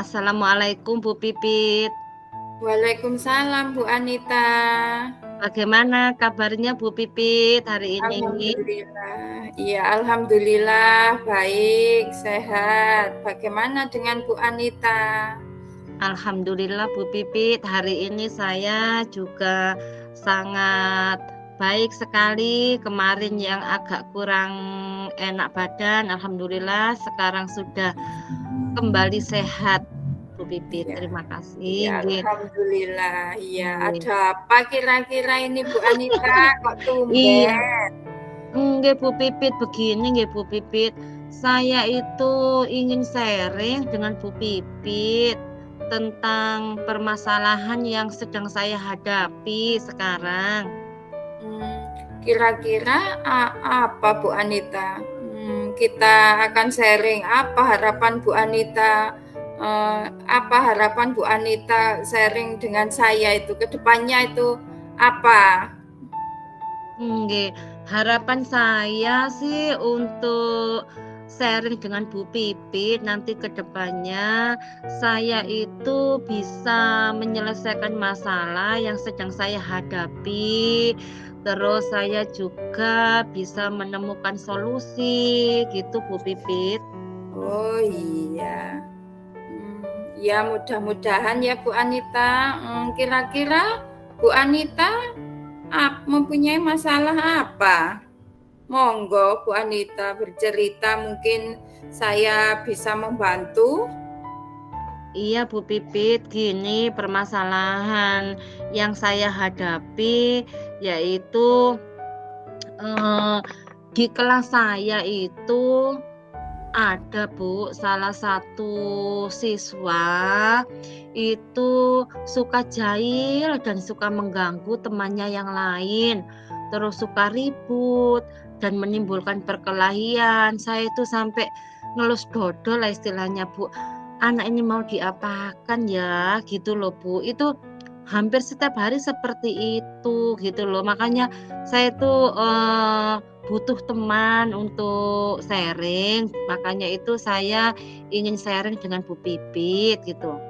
Assalamualaikum Bu Pipit. Waalaikumsalam Bu Anita. Bagaimana kabarnya Bu Pipit hari ini? Alhamdulillah. Iya, alhamdulillah baik, sehat. Bagaimana dengan Bu Anita? Alhamdulillah Bu Pipit, hari ini saya juga sangat baik sekali. Kemarin yang agak kurang enak badan, alhamdulillah sekarang sudah kembali sehat Bu Pipit. Iya. Terima kasih. Iya, Nggih. alhamdulillah. Iya, Nggih. ada apa kira-kira ini Bu Anita? Kok Iya. tumben? Nggih Bu Pipit, begini nggih Bu Pipit. Saya itu ingin sharing dengan Bu Pipit tentang permasalahan yang sedang saya hadapi sekarang. Kira-kira apa Bu Anita? Kita akan sharing apa harapan Bu Anita? Apa harapan Bu Anita sharing dengan saya itu ke depannya itu apa? Nggih, harapan saya sih untuk sharing dengan Bu Pipit nanti ke depannya saya itu bisa menyelesaikan masalah yang sedang saya hadapi. Terus saya juga bisa menemukan solusi gitu Bu Pipit. Oh iya. Ya mudah-mudahan ya Bu Anita. Kira-kira Bu Anita mempunyai masalah apa? Monggo Bu Anita bercerita, mungkin saya bisa membantu. Iya Bu Pipit, gini permasalahan yang saya hadapi yaitu di kelas saya itu ada Bu, salah satu siswa itu suka jahil dan suka mengganggu temannya yang lain, terus suka ribut dan menimbulkan perkelahian. Saya itu sampai ngelus dodol lah istilahnya Bu. Anak ini mau diapakan ya gitu loh Bu. Itu hampir setiap hari seperti itu gitu loh. Makanya saya itu butuh teman untuk sharing, makanya itu saya ingin sharing dengan Bu Pipit gitu.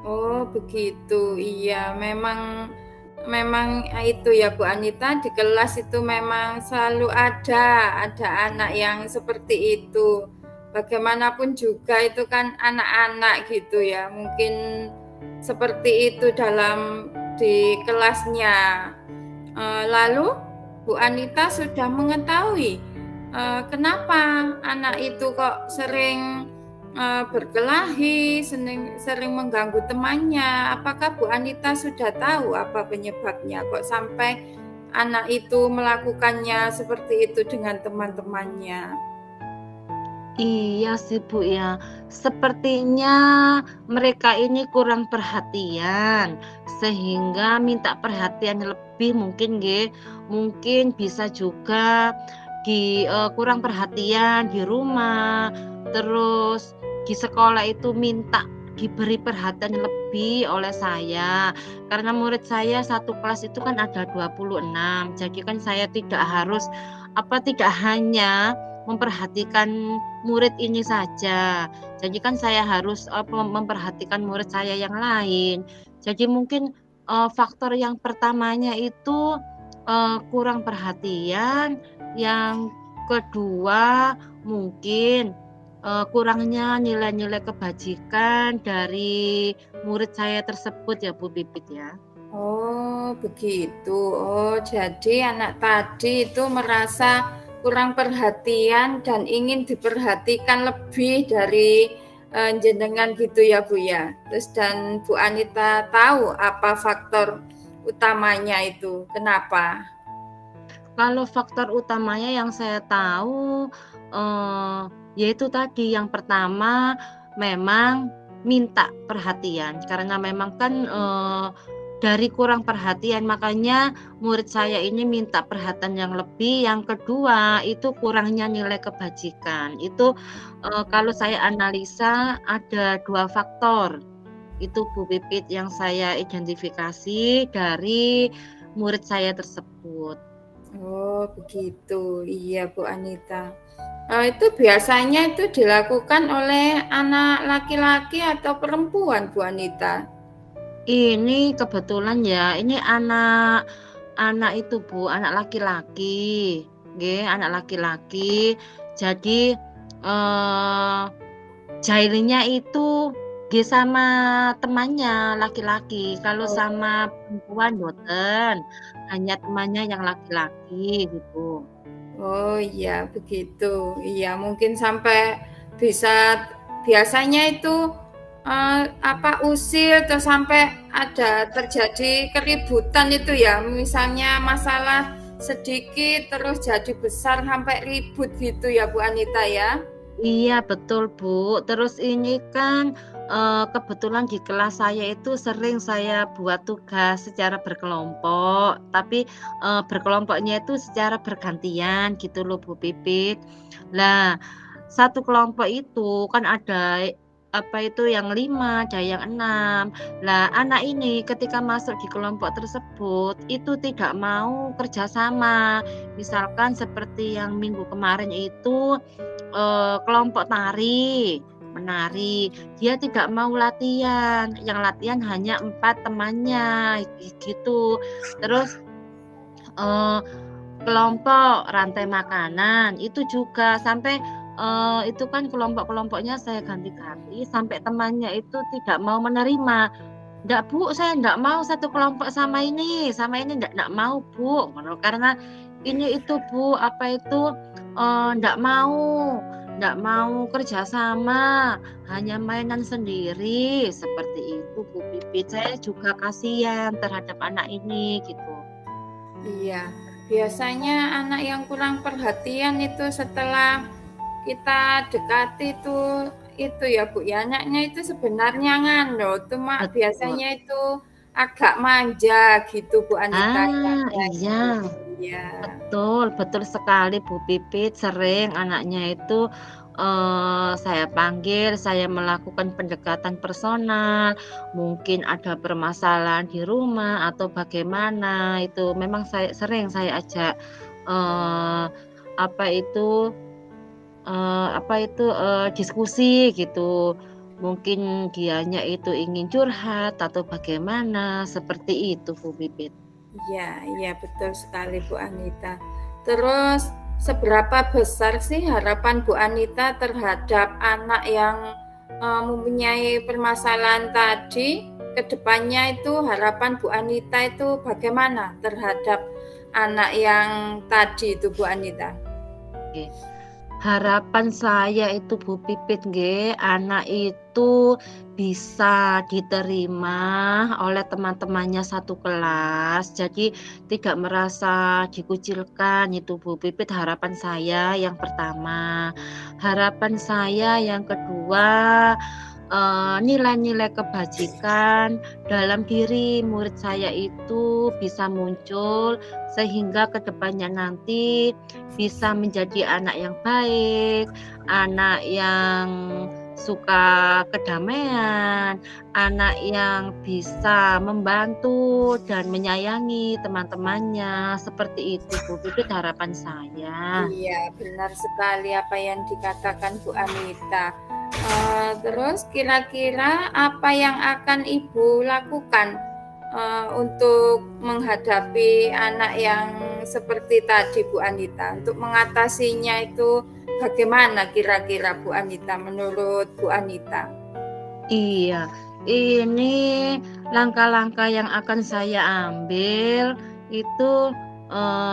Oh begitu, iya memang itu ya Bu Anita, di kelas itu memang selalu ada anak yang seperti itu. Bagaimanapun juga itu kan anak-anak gitu ya, mungkin seperti itu di kelasnya. Lalu Bu Anita sudah mengetahui kenapa anak itu kok sering berkelahi, sering mengganggu temannya. Apakah Bu Anita sudah tahu apa penyebabnya kok sampai anak itu melakukannya seperti itu dengan teman-temannya? Iya sih Bu ya, sepertinya mereka ini kurang perhatian sehingga minta perhatian lebih mungkin mungkin bisa juga kurang perhatian di rumah, terus di sekolah itu minta diberi perhatian lebih oleh saya karena murid saya satu kelas itu kan ada 26, jadi kan saya tidak hanya memperhatikan murid ini saja. Jadi kan saya harus memperhatikan murid saya yang lain. Jadi mungkin faktor yang pertamanya itu kurang perhatian, yang kedua mungkin kurangnya nilai-nilai kebajikan dari murid saya tersebut ya Bu Pipit ya. Oh begitu. Oh jadi anak tadi itu merasa kurang perhatian dan ingin diperhatikan lebih dari jenengan gitu ya Bu ya. Terus dan Bu Anita tahu apa faktor utamanya itu, kenapa? Kalau faktor utamanya yang saya tahu yaitu tadi yang pertama memang minta perhatian karena memang kan dari kurang perhatian makanya murid saya ini minta perhatian yang lebih. Yang kedua itu kurangnya nilai kebajikan. Itu kalau saya analisa ada 2 faktor. Itu Bu Pipit yang saya identifikasi dari murid saya tersebut. Oh begitu, iya Bu Anita. Itu biasanya itu dilakukan oleh anak laki-laki atau perempuan, Bu Anita? Ini kebetulan ya, ini anak itu Bu, anak laki-laki. Nggih, anak laki-laki. Jadi eh jailnya itu nggih sama temannya laki-laki. Kalau sama Oh. perempuan boten, hanya temannya yang laki-laki gitu. Oh iya begitu. Iya mungkin sampai bisa biasanya itu apa usil atau sampai ada terjadi keributan itu ya. Misalnya masalah sedikit terus jadi besar sampai ribut gitu ya Bu Anita ya. Iya betul Bu. Terus ini kan kebetulan di kelas saya itu sering saya buat tugas secara berkelompok, tapi berkelompoknya itu secara bergantian gitu loh Bu Pipit. Lah, satu kelompok itu kan ada apa itu yang 5, ada yang 6. Lah, anak ini ketika masuk di kelompok tersebut itu tidak mau kerjasama. Misalkan seperti yang minggu kemarin itu kelompok tari, menari, dia tidak mau latihan, yang latihan hanya 4 temannya, gitu. Terus, eee, kelompok rantai makanan, itu juga sampai, itu kan kelompok-kelompoknya saya ganti-ganti, sampai temannya itu tidak mau menerima. "Ndak Bu, saya ndak mau satu kelompok sama ini ndak mau Bu," ngono. Karena ini itu Bu, apa itu, ndak mau kerja sama, hanya mainan sendiri, seperti itu Bu Pipit. Saya juga kasihan terhadap anak ini gitu. Iya, biasanya anak yang kurang perhatian itu setelah kita dekati itu ya Bu ya, anaknya itu sebenarnya ngandel, cuma Betul. biasanya itu agak manja gitu Bu Anita Iya. kayaknya. Iya. Betul, betul sekali Bu Pipit, sering anaknya itu, saya panggil, saya melakukan pendekatan personal, mungkin ada permasalahan di rumah atau bagaimana, itu memang saya ajak, eee, apa itu, diskusi gitu. Mungkin dianya itu ingin curhat atau bagaimana, seperti itu Bu Pipit. Iya, iya betul sekali Bu Anita. Terus seberapa besar sih harapan Bu Anita terhadap anak yang mempunyai permasalahan tadi? Kedepannya itu harapan Bu Anita itu bagaimana terhadap anak yang tadi itu Bu Anita? Oke. Harapan saya itu Bu Pipit nggih, anak itu bisa diterima oleh teman-temannya satu kelas, jadi tidak merasa dikucilkan itu Bu Pipit harapan saya yang pertama. Harapan saya yang kedua, nilai-nilai kebajikan dalam diri murid saya itu bisa muncul, sehingga kedepannya nanti bisa menjadi anak yang baik, anak yang suka kedamaian, anak yang bisa membantu dan menyayangi teman-temannya, seperti itu Bu Pipit harapan saya. Iya, benar sekali apa yang dikatakan Bu Anita. Terus kira-kira apa yang akan Ibu lakukan untuk menghadapi anak yang seperti tadi Bu Anita? Untuk mengatasinya itu bagaimana kira-kira Bu Anita menurut Bu Anita? Iya, ini langkah-langkah yang akan saya ambil itu,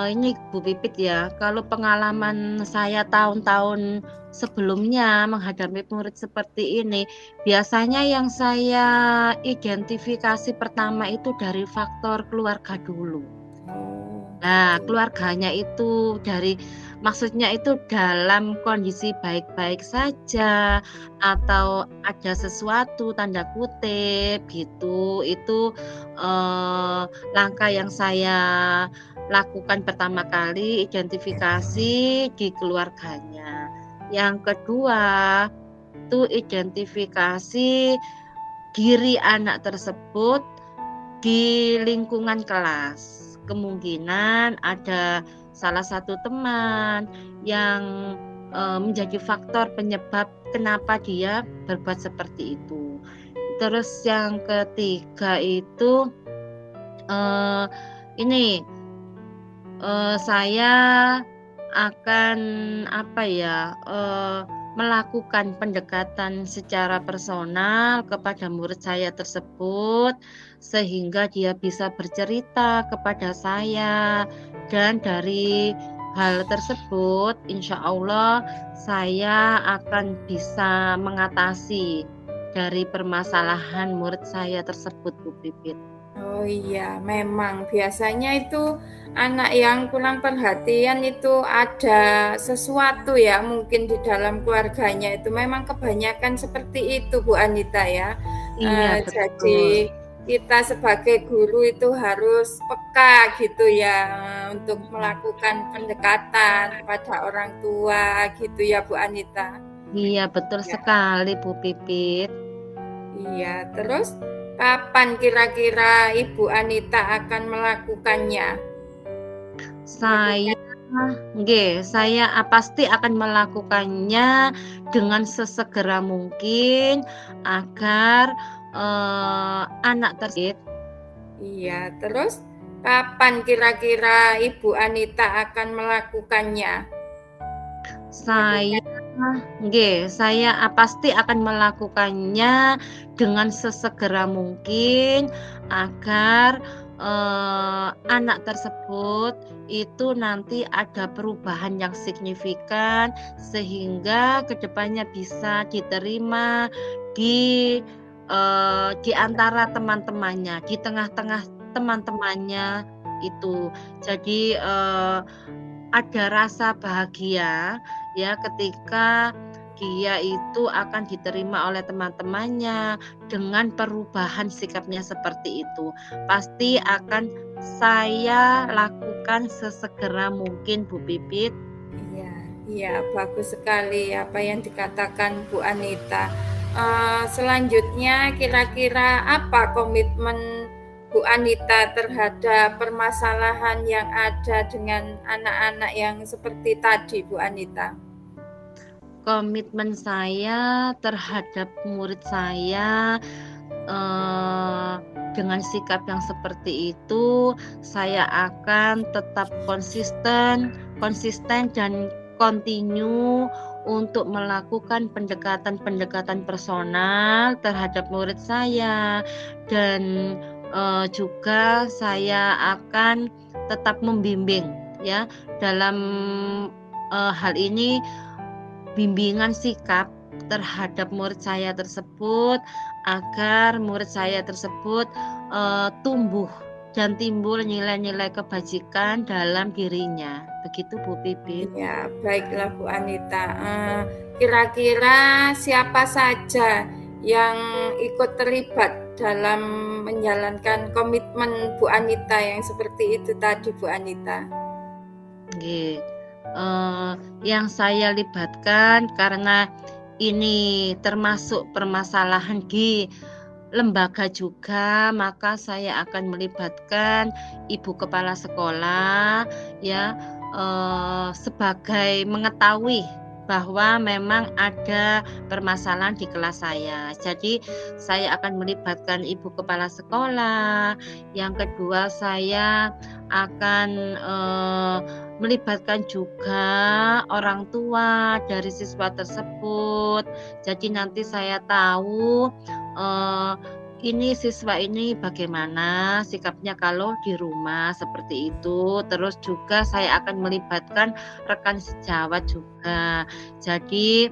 ini Bu Pipit ya, kalau pengalaman saya tahun-tahun sebelumnya menghadapi murid seperti ini, biasanya yang saya identifikasi pertama itu dari faktor keluarga dulu. Oh, Nah, gitu. keluarganya itu maksudnya itu dalam kondisi baik-baik saja atau ada sesuatu tanda kutip gitu, itu, langkah yang saya lakukan pertama kali identifikasi di keluarganya. Yang kedua, itu identifikasi diri anak tersebut di lingkungan kelas, kemungkinan ada salah satu teman yang menjadi faktor penyebab kenapa dia berbuat seperti itu. Terus yang ketiga itu ini saya akan melakukan pendekatan secara personal kepada murid saya tersebut sehingga dia bisa bercerita kepada saya, dan dari hal tersebut insya Allah saya akan bisa mengatasi dari permasalahan murid saya tersebut, Bu Pipit. Oh iya, memang biasanya itu anak yang kurang perhatian itu ada sesuatu ya mungkin di dalam keluarganya itu memang kebanyakan seperti itu Bu Anita ya. Iya, Jadi betul. kita sebagai guru itu harus peka gitu ya untuk melakukan pendekatan pada orang tua gitu ya Bu Anita. Iya, betul sekali Bu Pipit. Iya, terus kapan kira-kira Ibu Anita akan melakukannya? Saya pasti akan melakukannya dengan sesegera mungkin agar anak tersebut. Iya, terus kapan kira-kira Ibu Anita akan melakukannya? Saya pasti akan melakukannya dengan sesegera mungkin agar anak tersebut itu nanti ada perubahan yang signifikan sehingga kedepannya bisa diterima di antara teman-temannya, di tengah-tengah teman-temannya itu. Jadi ada rasa bahagia ya ketika dia itu akan diterima oleh teman-temannya dengan perubahan sikapnya seperti itu. Pasti akan saya lakukan sesegera mungkin, Bu Pipit. Iya, bagus sekali apa yang dikatakan Bu Anita. Selanjutnya kira-kira apa komitmen Bu Anita terhadap permasalahan yang ada dengan anak-anak yang seperti tadi, Bu Anita? Komitmen saya terhadap murid saya dengan sikap yang seperti itu, saya akan tetap konsisten dan continue untuk melakukan pendekatan personal terhadap murid saya, dan juga saya akan tetap membimbing ya dalam hal ini, bimbingan sikap terhadap murid saya tersebut agar murid saya tersebut tumbuh dan timbul nilai-nilai kebajikan dalam dirinya. Begitu Bu Pipit. Ya, baiklah Bu Anita. Kira-kira siapa saja yang ikut terlibat dalam menjalankan komitmen Bu Anita yang seperti itu tadi, Bu Anita? Yang saya libatkan karena ini termasuk permasalahan di lembaga juga, maka saya akan melibatkan ibu kepala sekolah ya sebagai mengetahui bahwa memang ada permasalahan di kelas saya. Jadi saya akan melibatkan ibu kepala sekolah. Yang kedua, saya akan melibatkan juga orang tua dari siswa tersebut. Jadi nanti saya tahu ini siswa ini bagaimana sikapnya kalau di rumah seperti itu. Terus juga saya akan melibatkan rekan sejawat juga. Jadi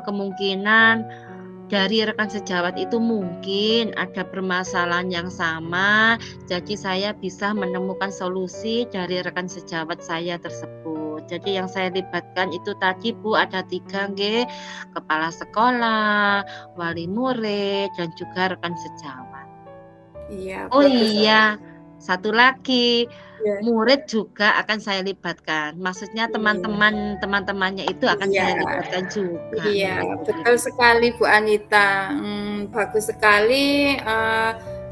kemungkinan dari rekan sejawat itu mungkin ada permasalahan yang sama. Jadi saya bisa menemukan solusi dari rekan sejawat saya tersebut. Jadi yang saya libatkan itu tadi Bu ada 3 kepala sekolah, wali murid, dan juga rekan sejawat. Iya. Oh iya, satu lagi, Ya. murid juga akan saya libatkan. Maksudnya teman-temannya itu akan saya libatkan juga. Iya, betul sekali Bu Anita. Bagus sekali.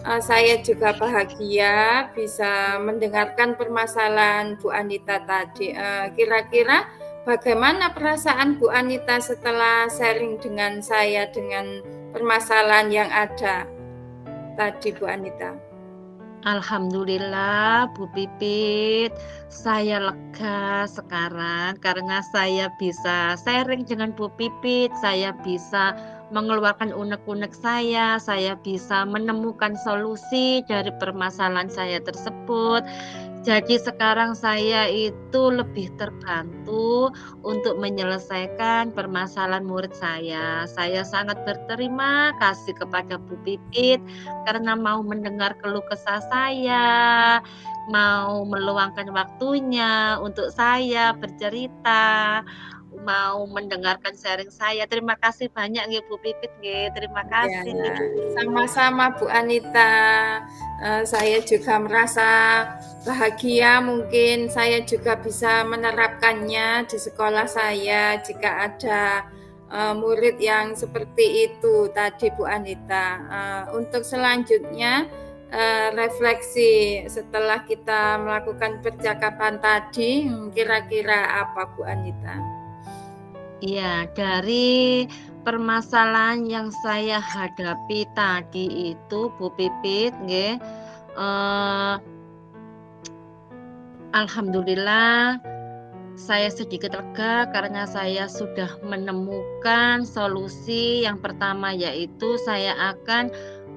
Saya juga bahagia bisa mendengarkan permasalahan Bu Anita tadi. Kira-kira bagaimana perasaan Bu Anita setelah sharing dengan saya dengan permasalahan yang ada tadi, Bu Anita? Alhamdulillah Bu Pipit, saya lega sekarang karena saya bisa sharing dengan Bu Pipit, saya bisa mengeluarkan unek-unek saya bisa menemukan solusi dari permasalahan saya tersebut. Jadi sekarang saya itu lebih terbantu untuk menyelesaikan permasalahan murid saya. Saya sangat berterima kasih kepada Bu Pipit karena mau mendengar keluh kesah saya, mau meluangkan waktunya untuk saya bercerita, mau mendengarkan sharing saya. Terima kasih banyak nggih Bu Pipit nggih, terima Ya, kasih. sama-sama Bu Anita. Saya juga merasa bahagia, mungkin saya juga bisa menerapkannya di sekolah saya jika ada murid yang seperti itu tadi Bu Anita. Untuk selanjutnya refleksi setelah kita melakukan percakapan tadi, kira-kira apa Bu Anita? Iya, dari permasalahan yang saya hadapi tadi itu Bu Pipit nggih, alhamdulillah saya sedikit lega karena saya sudah menemukan solusi yang pertama, yaitu saya akan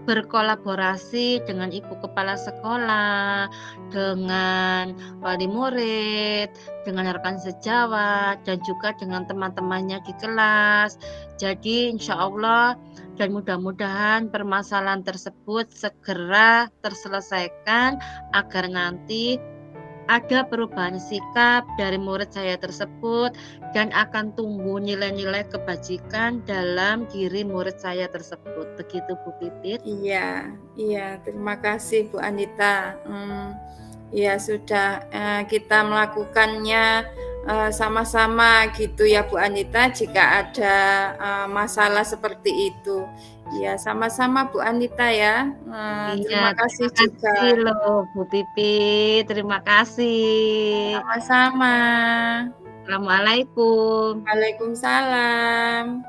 berkolaborasi dengan ibu kepala sekolah, dengan wali murid, dengan rekan sejawat, dan juga dengan teman-temannya di kelas. Jadi insya Allah dan mudah-mudahan permasalahan tersebut segera terselesaikan agar nanti ada perubahan sikap dari murid saya tersebut dan akan tumbuh nilai-nilai kebajikan dalam diri murid saya tersebut. Begitu Bu Pipit. Iya, iya, terima kasih Bu Anita. Ya sudah kita melakukannya sama-sama gitu ya Bu Anita jika ada masalah seperti itu. Ya sama-sama Bu Anita ya. Terima Iya, kasih terima juga. kasih loh Bu Pipit. Terima kasih. Sama-sama. Assalamualaikum. Waalaikumsalam.